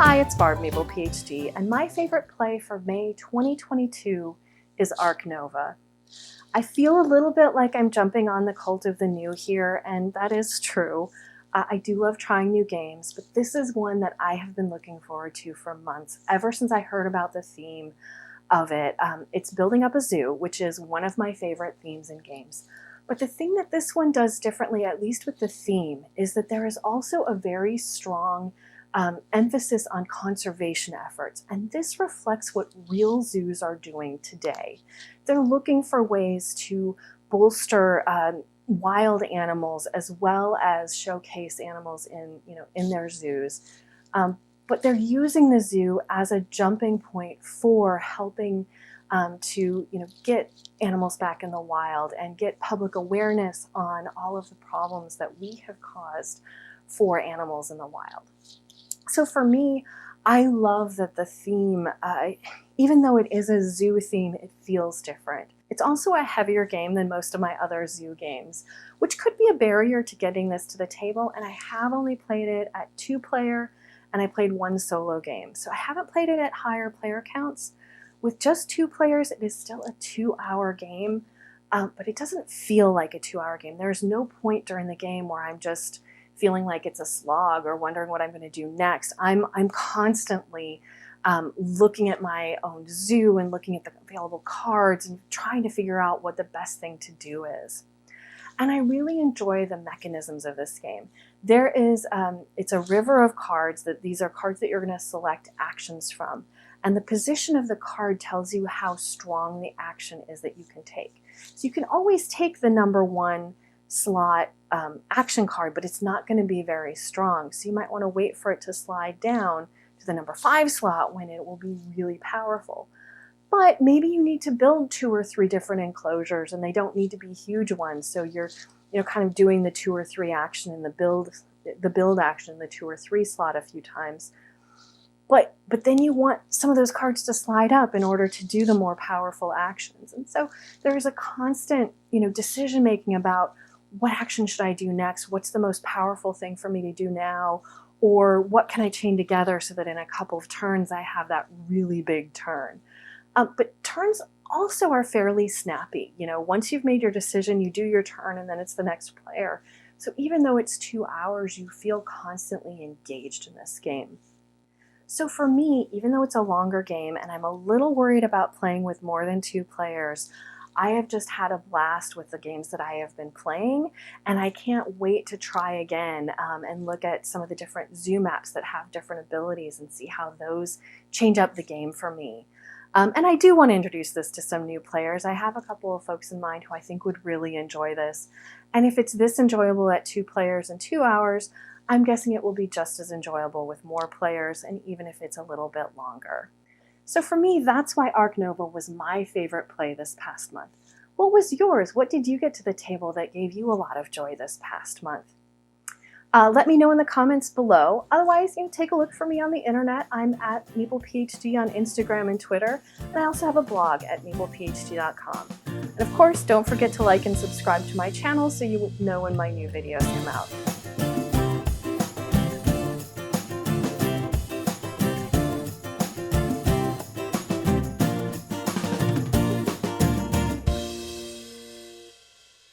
Hi, it's Barb Maple, PhD, and my favorite play for May 2022 is Arc Nova. I feel a little bit like I'm jumping on the cult of the new here, and that is true. I do love trying new games, but this is one that I have been looking forward to for months, ever since I heard about the theme of it. It's building up a zoo, which is one of my favorite themes in games. But the thing that this one does differently, at least with the theme, is that there is also a very strong emphasis on conservation efforts. And this reflects what real zoos are doing today. They're looking for ways to bolster wild animals as well as showcase animals in their zoos. But they're using the zoo as a jumping point for helping to get animals back in the wild and get public awareness on all of the problems that we have caused for animals in the wild. So for me, I love that the theme, even though it is a zoo theme, it feels different. It's also a heavier game than most of my other zoo games, which could be a barrier to getting this to the table, and I have only played it at 2-player, and I played 1 solo game. So I haven't played it at higher player counts. With just 2 players, it is still a 2-hour game, but it doesn't feel like a 2-hour game. There's no point during the game where I'm just feeling like it's a slog or wondering what I'm going to do next. I'm constantly looking at my own zoo and looking at the available cards and trying to figure out what the best thing to do is. And I really enjoy the mechanisms of this game. There is, it's a river of cards. These are cards that you're going to select actions from. And the position of the card tells you how strong the action is that you can take. So you can always take the number 1 slot action card, but it's not going to be very strong. So you might want to wait for it to slide down to the number 5 slot when it will be really powerful. But maybe you need to build 2 or 3 different enclosures, and they don't need to be huge ones. So you're kind of doing the 2 or 3 action in the build action in the 2 or 3 slot a few times. But then you want some of those cards to slide up in order to do the more powerful actions. And so there's a constant decision making about what action should I do next? What's the most powerful thing for me to do now? Or what can I chain together so that in a couple of turns I have that really big turn? But turns also are fairly snappy. Once you've made your decision, you do your turn and then it's the next player. So even though it's 2 hours, you feel constantly engaged in this game. So for me, even though it's a longer game and I'm a little worried about playing with more than 2 players, I have just had a blast with the games that I have been playing, and I can't wait to try again and look at some of the different zoo maps that have different abilities and see how those change up the game for me. And I do want to introduce this to some new players. I have a couple of folks in mind who I think would really enjoy this. And if it's this enjoyable at 2 players in 2 hours, I'm guessing it will be just as enjoyable with more players, and even if it's a little bit longer. So for me, that's why Arc Nova was my favorite play this past month. What was yours? What did you get to the table that gave you a lot of joy this past month? Let me know in the comments below. Otherwise, take a look for me on the internet. I'm at MaplePhD on Instagram and Twitter, and I also have a blog at maplephd.com. And of course, don't forget to like and subscribe to my channel so you know when my new videos come out.